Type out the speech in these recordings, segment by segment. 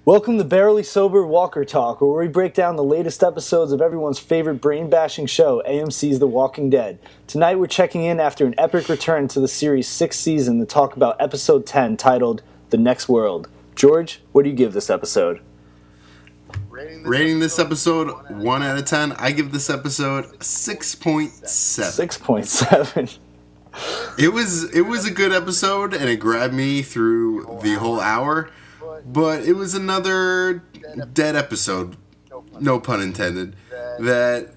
Welcome to Barely Sober Walker Talk, where we break down the latest episodes of everyone's favorite brain-bashing show, AMC's The Walking Dead. Tonight we're checking in after an epic return to the series' 6th season to talk about episode 10, titled The Next World. George, what do you give this episode? Rating this episode 1 out of 10, I give this episode 6.7. 6.7. It was a good episode, and it grabbed me through the whole hour. But it was another dead episode, no pun intended, that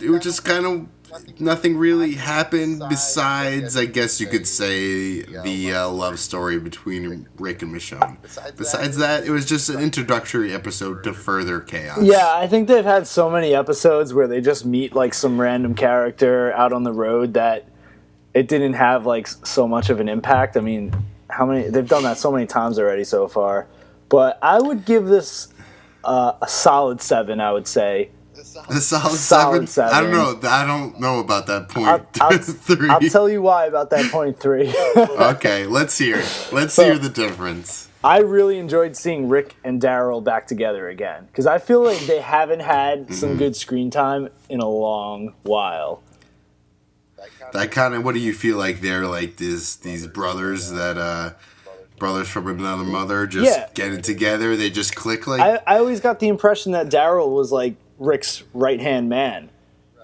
it was just kind of, nothing really happened besides, I guess you could say, the love story between Rick and Michonne. Besides that, it was just an introductory episode to further chaos. Yeah, I think they've had so many episodes where they just meet like some random character out on the road that it didn't have like so much of an impact. I mean, they've done that so many times already so far. But I would give this a solid 7, I would say. A solid 7? I don't know about that point 3. I'll tell you why about that point 3. Okay, let's hear it. Let's hear the difference. I really enjoyed seeing Rick and Daryl back together again. Because I feel like they haven't had some good screen time in a long while. That kind of, what do you feel like they're like these brothers that... brothers from another mother just getting together, they just click like... I always got the impression that Daryl was like Rick's right-hand man.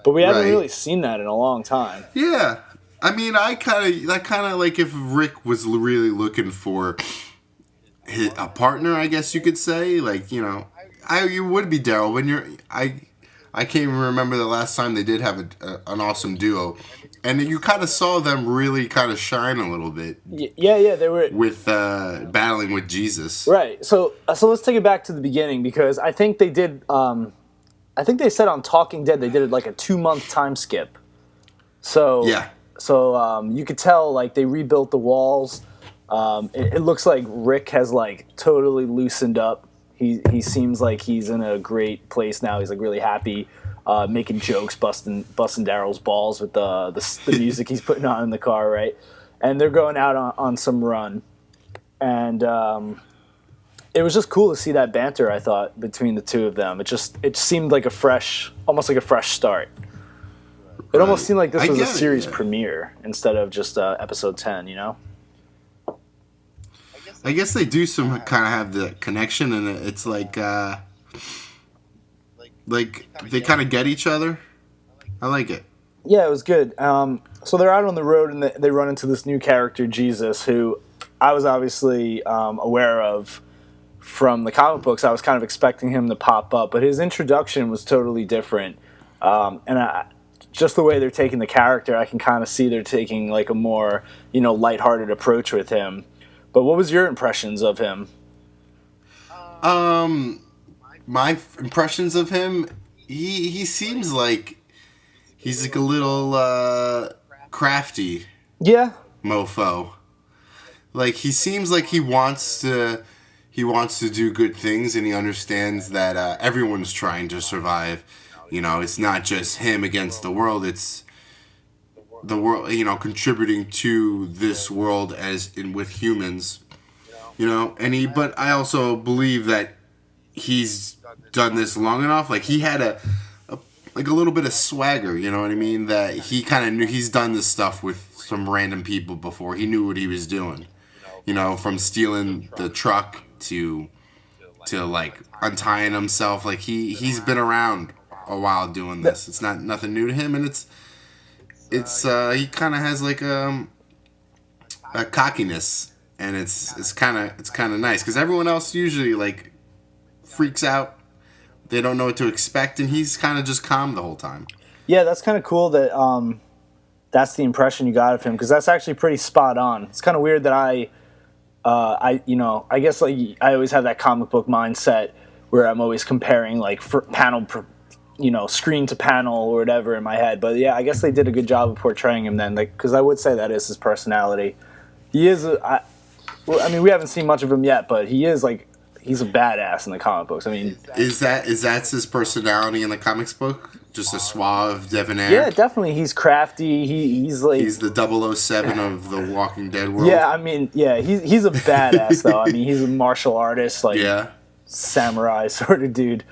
But we haven't really seen that in a long time. Yeah. I mean, I kind of like if Rick was really looking for a partner, I guess you could say. Like, you would be Daryl. When I can't even remember the last time they did have an awesome duo. And you kind of saw them really kind of shine a little bit. Yeah, they were with battling with Jesus. Right. So let's take it back to the beginning because I think they did. I think they said on Talking Dead they did like a 2-month time skip. So yeah. So you could tell like they rebuilt the walls. It looks like Rick has like totally loosened up. He seems like he's in a great place now. He's like really happy. Making jokes, busting Daryl's balls with the music he's putting on in the car, right? And they're going out on some run, and it was just cool to see that banter. I thought between the two of them, it seemed like almost like a fresh start. It almost seemed like this was a series premiere instead of just episode 10. I guess they do some kind of have the connection, and it's like. Like, they kind of get each other. I like it. Yeah, it was good. So they're out on the road, and they run into this new character, Jesus, who I was obviously aware of from the comic books. I was kind of expecting him to pop up, but his introduction was totally different. Just the way they're taking the character, I can kind of see they're taking like a more, lighthearted approach with him. But what was your impressions of him? My impressions of him, he seems like he's like a little crafty mofo. Like he seems like he wants to do good things, and he understands that everyone's trying to survive. It's not just him against the world, it's the world, contributing to this world as in with humans. But I also believe that he's done this long enough. Like he had a little bit of swagger, you know what I mean? That he kind of knew he's done this stuff with some random people before. He knew what he was doing. From stealing the truck to like untying himself. Like he's been around a while doing this. It's not nothing new to him, and it's he kind of has like a cockiness, and it's kind of nice because everyone else usually like freaks out. They don't know what to expect, and he's kind of just calm the whole time. Yeah, that's kind of cool that that's the impression you got of him, because that's actually pretty spot on. It's kind of weird that I guess like I always have that comic book mindset where I'm always comparing like screen to panel or whatever in my head. But yeah, I guess they did a good job of portraying him then, like, because I would say that is his personality. He is we haven't seen much of him yet, but he is like. He's a badass in the comic books. I mean, is that his personality in the comics book? Just a suave debonair? Yeah, definitely. He's crafty. He's like he's the 007 of the Walking Dead world. Yeah, I mean, yeah, he's a badass though. I mean, he's a martial artist. Like, yeah, samurai sort of dude.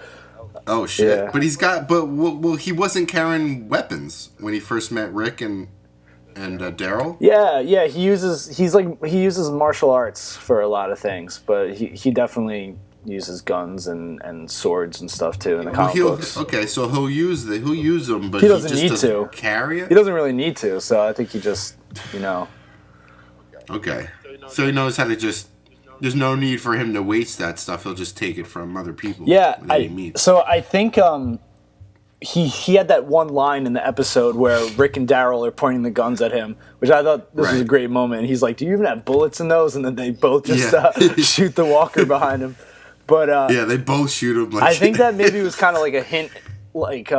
Oh shit! Yeah. But he wasn't carrying weapons when he first met Rick and Daryl. Yeah. He uses martial arts for a lot of things, but he definitely uses guns and swords and stuff too in the comic books. Okay, so he'll use them, but he doesn't need to carry it. He doesn't really need to, so I think he just Okay, so he knows how to just. There's no need for him to waste that stuff. He'll just take it from other people. Yeah, so I think he had that one line in the episode where Rick and Daryl are pointing the guns at him, which I thought this was a great moment. He's like, "Do you even have bullets in those?" And then they both just shoot the walker behind him. But they both shoot him. I think that maybe was kind of like a hint, like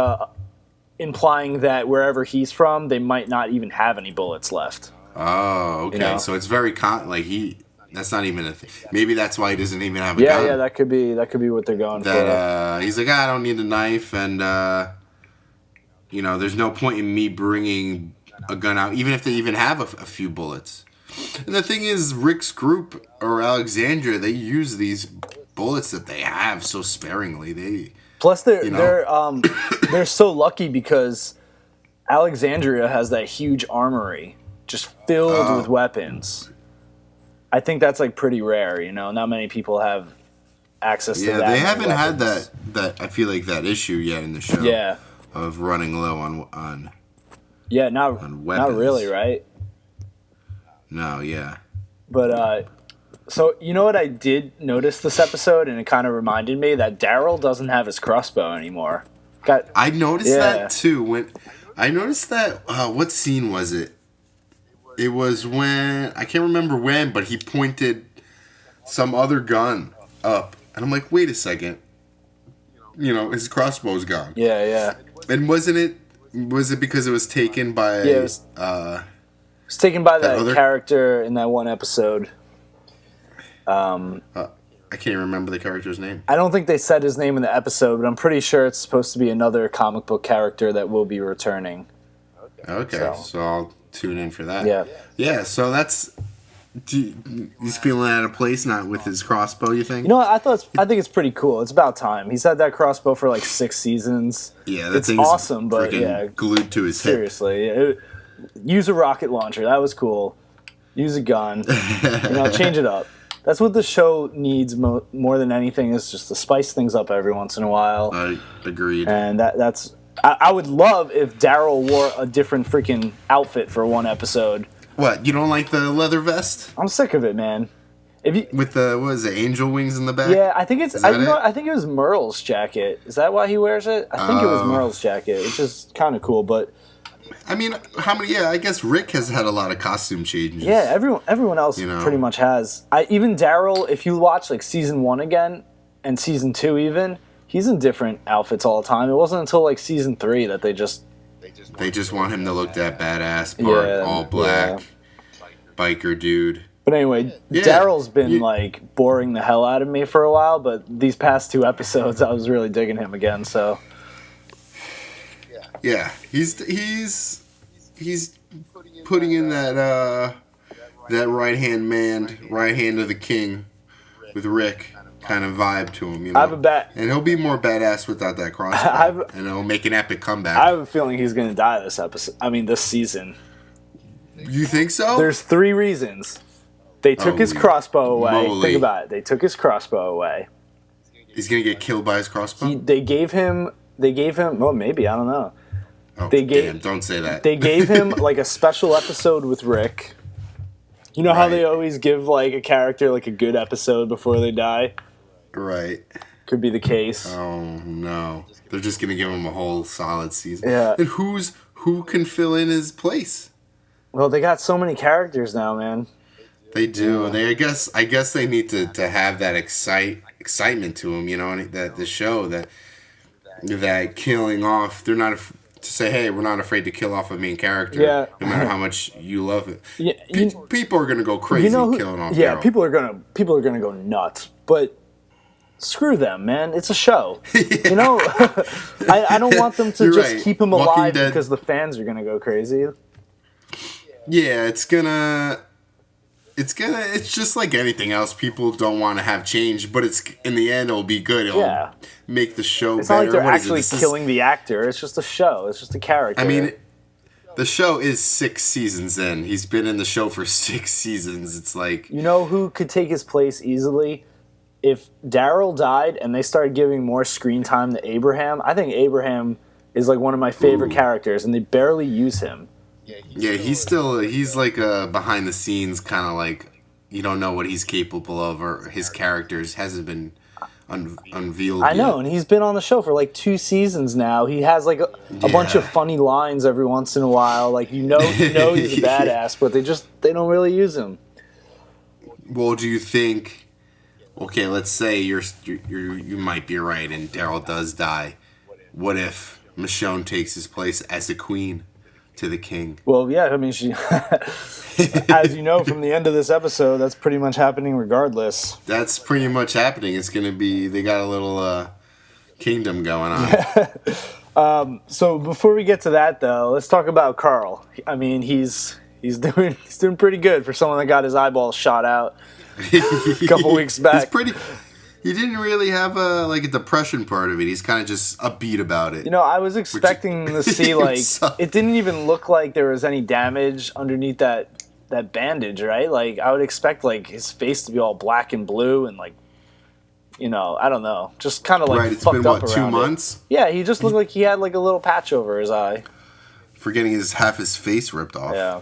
implying that wherever he's from, they might not even have any bullets left. Oh, okay. So it's very that's not even a thing. Maybe that's why he doesn't even have a gun. Yeah, that could be what they're going for. He's like, I don't need a knife, and there's no point in me bringing a gun out, even if they even have a few bullets. And the thing is, Rick's group or Alexandria, they use these bullets that they have so sparingly. Plus, they're so lucky because Alexandria has that huge armory just filled with weapons. I think that's like pretty rare, Not many people have access to that. Yeah, they haven't had that. I feel like that issue yet in the show. Yeah. Of running low on. Yeah, on weapons. Not really, right? No, yeah. But so you know what I did notice this episode, and it kind of reminded me that Daryl doesn't have his crossbow anymore. I noticed that too. I noticed that. What scene was it? It was when, I can't remember when, but he pointed some other gun up. And I'm like, wait a second. His crossbow's gone. Yeah. And was it because it was taken by... Yeah, it was taken by that character in that one episode. I can't remember the character's name. I don't think they said his name in the episode, but I'm pretty sure it's supposed to be another comic book character that will be returning. Okay, so I'll tune in for that. Yeah, so that's... He's feeling out of place, not with his crossbow, you think? I think it's pretty cool. It's about time. He's had that crossbow for like 6 seasons. Yeah, that thing's awesome, but glued to his seriously, hip. Use a rocket launcher. That was cool. Use a gun. Change it up. That's what the show needs more than anything, is just to spice things up every once in a while. I agreed. And that's... I would love if Daryl wore a different freaking outfit for one episode. What, you don't like the leather vest? I'm sick of it, man. With the, what is it, angel wings in the back? Yeah, I think it's... I think it was Merle's jacket. Is that why he wears it? I think it was Merle's jacket, which is kind of cool, but... I mean, how many... Yeah, I guess Rick has had a lot of costume changes. Yeah, everyone else pretty much has. Even Daryl, if you watch like season 1 again, and season 2 even, he's in different outfits all the time. It wasn't until like season 3 that they just want him to look that badass part, all black, biker dude. But anyway, Daryl's been like boring the hell out of me for a while, but these past 2 episodes, I was really digging him again. So yeah, he's putting in that right hand of the king with Rick kind of vibe to him, I have a bet, and he'll be more badass without that crossbow, and he'll make an epic comeback. I have a feeling he's going to die this season. You think so? There's 3 reasons. They took his crossbow away. Moly. Think about it. They took his crossbow away. He's going to get killed by his crossbow? They gave him, well, maybe, I don't know. Oh, damn, don't say that. They gave him like a special episode with Rick. You know how they always give like a character like a good episode before they die? Right. Could be the case. Oh, no. They're just going to give him a whole solid season. Yeah. And who can fill in his place? Well, they got so many characters now, man. They do. I guess they need to have that excitement to them, and that the show that killing off, they're not to say, hey, we're not afraid to kill off a main character, no matter how much you love it. Yeah, people are gonna go crazy killing off. Yeah, Daryl. people are gonna go nuts. But screw them, man. It's a show. I don't want them to just keep him alive because the fans are gonna go crazy. Yeah, it's gonna. It's just like anything else. People don't want to have change, but it's in the end it'll be good. It'll make the show it's better. It's not like they're actually killing the actor. It's just a show. It's just a character. I mean, the show is 6 seasons in. He's been in the show for 6 seasons. It's like, you know who could take his place easily? If Daryl died and they started giving more screen time to Abraham, I think Abraham is like one of my favorite characters, and they barely use him. Yeah, he's like a behind the scenes kind of like, you don't know what he's capable of, or his characters hasn't been unveiled I know, and he's been on the show for like 2 seasons now. He has like a bunch of funny lines every once in a while. Like you know he's a badass, but they don't really use him. Well, do you think? Okay, let's say you might be right, and Daryl does die. What if Michonne takes his place as the queen to the king? Well, yeah, I mean, she, as you know from the end of this episode, that's pretty much happening regardless. That's pretty much happening. It's going to be, they got a little kingdom going on. So before we get to that, though, let's talk about Carl. I mean, he's doing pretty good for someone that got his eyeballs shot out a couple weeks back. He didn't really have a depression part of it. He's kind of just upbeat about it. You know, I was expecting to see it didn't even look like there was any damage underneath that bandage, right? Like I would expect like his face to be all black and blue and like, you know, I don't know, just kind of like right. It's fucked been up what, around 2 months? It. Yeah, he just looked like he had like a little patch over his eye. For getting half his face ripped off. Yeah.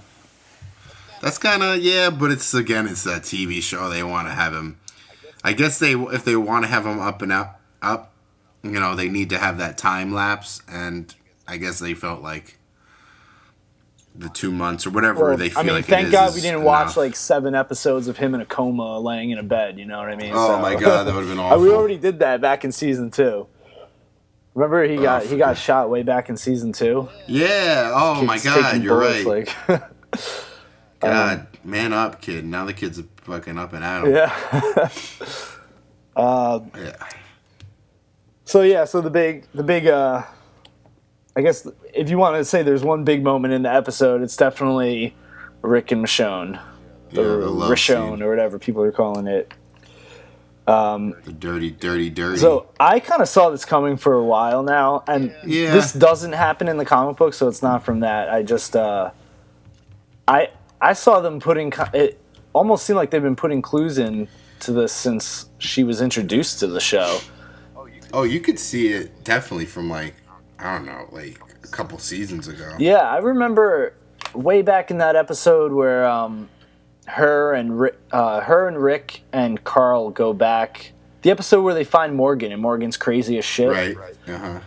That's kind of, but it's that TV show. They want to have him. I guess if they want to have him up and up, you know, they need to have that time lapse. And I guess they felt like the 2 months or whatever they feel like thank God we didn't watch like 7 episodes of him in a coma laying in a bed. You know what I mean? Oh my God, that would have been awful. We already did that back in season 2. Remember he got shot way back in season 2? Yeah. Oh my God, you're right. Like, God, man up, kid. Now the kid's fucking up and at him. Yeah. Yeah. So the big I guess if you want to say there's one big moment in the episode, it's definitely Rick and Michonne. The Rishonne or whatever people are calling it. The dirty. So I kind of saw this coming for a while now, and this doesn't happen in the comic book, so it's not from that. I just I saw them putting it. Almost seemed like they've been putting clues in to this since she was introduced to the show. Oh, you could see it definitely from like, I don't know, like a couple seasons ago. Yeah, I remember way back in that episode where her and Rick and Carl go back. The episode where they find Morgan and Morgan's crazy as shit. Right. Uh-huh.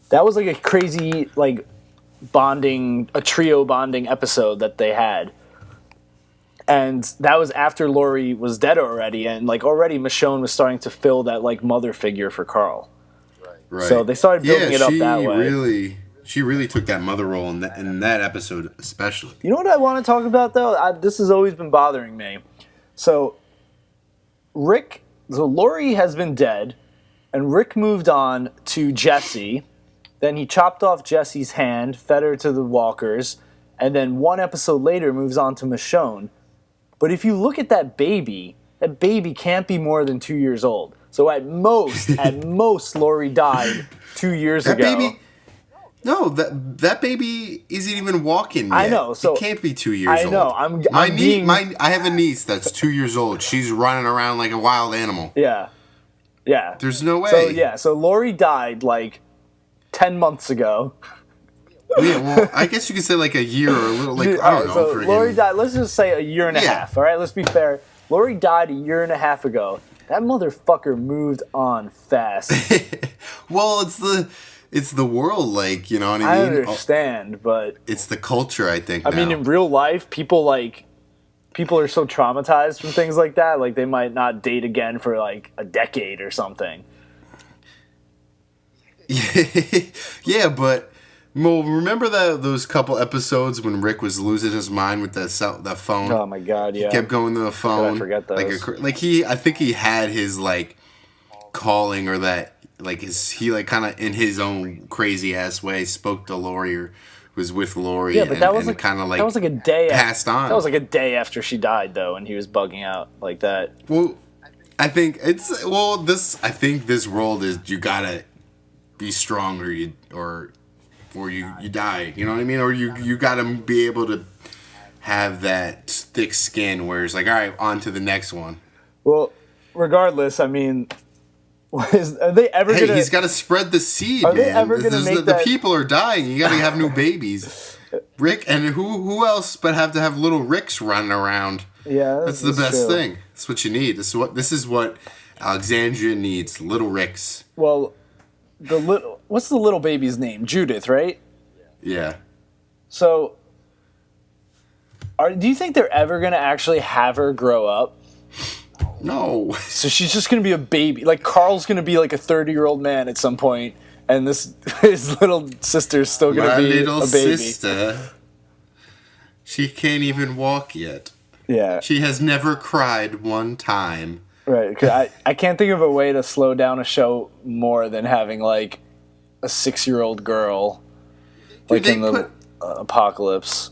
That was like a crazy like a trio bonding episode that they had. And that was after Laurie was dead already, and like already Michonne was starting to fill that like mother figure for Carl. Right. So they started building it up that way. She really took that mother role in that episode especially. You know what I want to talk about though? This has always been bothering me. So Laurie has been dead, and Rick moved on to Jesse. Then he chopped off Jesse's hand, fed her to the walkers, and then 1 episode later moves on to Michonne. But if you look at that baby can't be more than 2 years old. So at most, Laurie died 2 years ago. That baby isn't even walking yet. I know. So it can't be 2 years old. I know. I have a niece that's 2 years old. She's running around like a wild animal. Yeah. Yeah. There's no way. So Laurie died like 10 months ago. Yeah, well, I guess you could say like a year or a little, like, I don't know. So Laurie died, let's just say a year and a half, all right? Let's be fair. Laurie died a year and a half ago. That motherfucker moved on fast. Well, it's the world, like, you know what I mean? I understand, but... It's the culture, I think, I mean, in real life, people are so traumatized from things like that, like, they might not date again for, like, a decade or something. Yeah, but... Well, remember those couple episodes when Rick was losing his mind with that phone? Oh my God, yeah. He kept going to the phone. I forget those. I think he had his like calling or that like he kind of in his own crazy ass way spoke to Laurie or was with Lori. Yeah, but that was like kind of like that was like a day passed on. That was like a day after she died, though, and he was bugging out like that. Well, I think this world is you gotta be strong or you die. You know what I mean? Or you gotta be able to have that thick skin where it's like, all right, on to the next one. Well, regardless, I mean, are they ever gonna... Hey, he's got to spread the seed, Are man. they ever gonna make the people are dying. You got to have new babies. Rick, and who else but have to have little Ricks running around? Yeah, that's the best thing. That's what you need. This is what Alexandria needs. Little Ricks. Well, what's the little baby's name? Judith, right? Yeah. So, do you think they're ever gonna actually have her grow up? No. So she's just gonna be a baby. Like Carl's gonna be like a 30-year-old man at some point, and his little sister's still gonna be a baby. My little sister. She can't even walk yet. Yeah. She has never cried one time. Right. 'Cause I can't think of a way to slow down a show more than having like a 6-year-old girl, like in the apocalypse.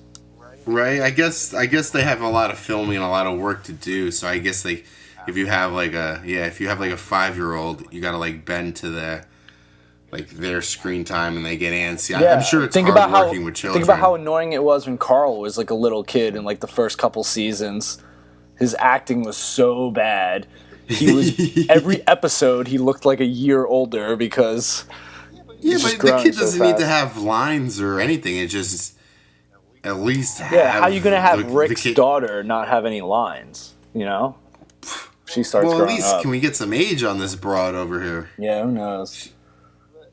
Right. I guess they have a lot of filming and a lot of work to do. So I guess if you have like a 5-year-old, you gotta like bend to their screen time and they get antsy. Yeah. I'm sure it's hard working with children. Think about how annoying it was when Carl was like a little kid in like the first couple seasons. His acting was so bad. He was every episode he looked like a year older because but the kid doesn't need to have lines or anything. It just at least how are you gonna have Rick's daughter not have any lines? You know, she starts. Well, at least can we get some age on this broad over here? Yeah, who knows?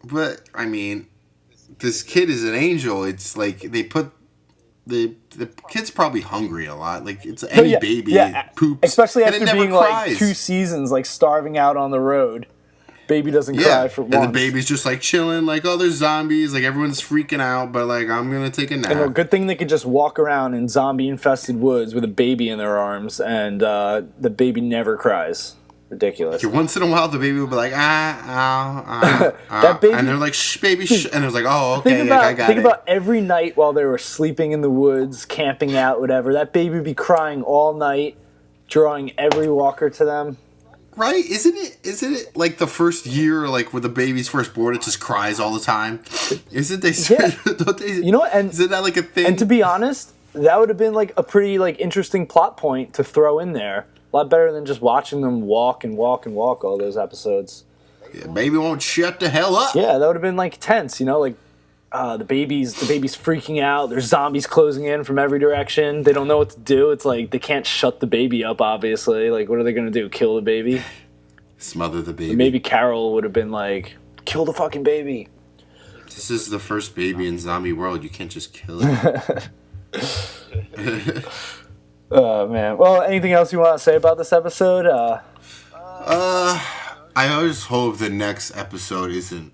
But I mean, this kid is an angel. It's like they put the kid's probably hungry a lot. Like it's any baby poops, especially after being like 2 seasons like starving out on the road. Baby doesn't cry for once. And the baby's just like chilling, like, oh, there's zombies, like everyone's freaking out, but like I'm gonna take a nap. And a good thing they could just walk around in zombie-infested woods with a baby in their arms, and the baby never cries. Ridiculous. Once in a while, the baby will be like, that baby, and they're like, shh, baby, shh, and it's like, oh, okay, I got it. Think about every night while they were sleeping in the woods, camping out, whatever. That baby would be crying all night, drawing every walker to them. Right? Isn't it like the first year, like when the baby's first born, it just cries all the time? Isn't they? Yeah. Don't they? You know what? And isn't that like a thing? And to be honest, that would have been like a pretty like interesting plot point to throw in there. A lot better than just watching them walk and walk and walk all those episodes. Yeah, baby won't shut the hell up. Yeah, that would have been like tense, you know, like the baby's freaking out. There's zombies closing in from every direction. They don't know what to do. It's like they can't shut the baby up, obviously. Like, what are they going to do? Kill the baby? Smother the baby. Maybe Carol would have been like, kill the fucking baby. This is the first baby in zombie world. You can't just kill it. Oh, man. Well, anything else you want to say about this episode? I always hope the next episode isn't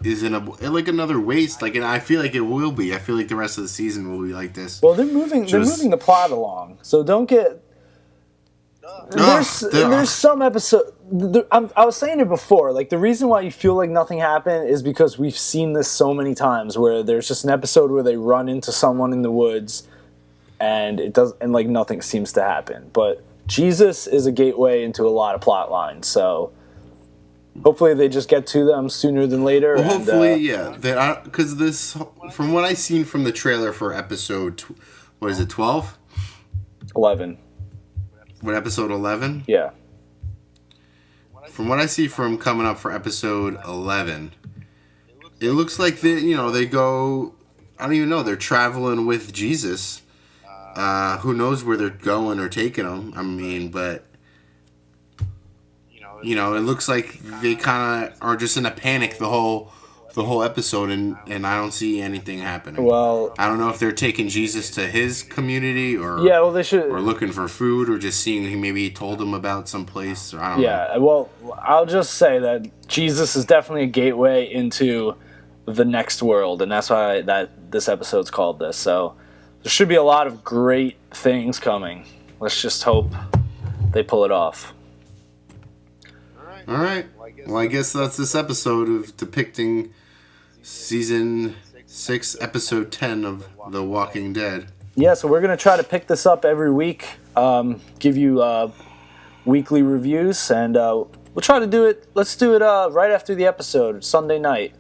like another waste. Like, and I feel like it will be. I feel like the rest of the season will be like this. Well, they're moving the plot along, so don't get. There's some episode. I was saying it before. Like the reason why you feel like nothing happened is because we've seen this so many times, where there's just an episode where they run into someone in the woods, and like nothing seems to happen. But Jesus is a gateway into a lot of plot lines, so. Hopefully they just get to them sooner than later. Well, hopefully, yeah. Because this, from what I've seen from the trailer for episode, what is it, 12? 11. What, episode 11? Yeah. From what I see from coming up for episode 11, it looks like they go, I don't even know, they're traveling with Jesus. Who knows where they're going or taking them? I mean, but... it looks like they kind of are just in a panic the whole episode, and I don't see anything happening. Well, I don't know if they're taking Jesus to his community or they should, or looking for food, or just seeing maybe he told them about some place, or I don't know. Yeah, well, I'll just say that Jesus is definitely a gateway into the next world, and that's why this episode's called this. So there should be a lot of great things coming. Let's just hope they pull it off. All right. Well, I guess that's this episode of depicting season episode 10 of The Walking Dead. Yeah, so we're going to try to pick this up every week, give you weekly reviews, and we'll try to do it. Let's do it right after the episode, Sunday night.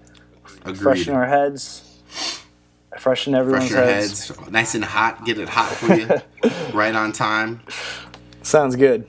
Agreed. Freshen our heads. Freshen everyone's heads. Nice and hot. Get it hot for you. Right on time. Sounds good.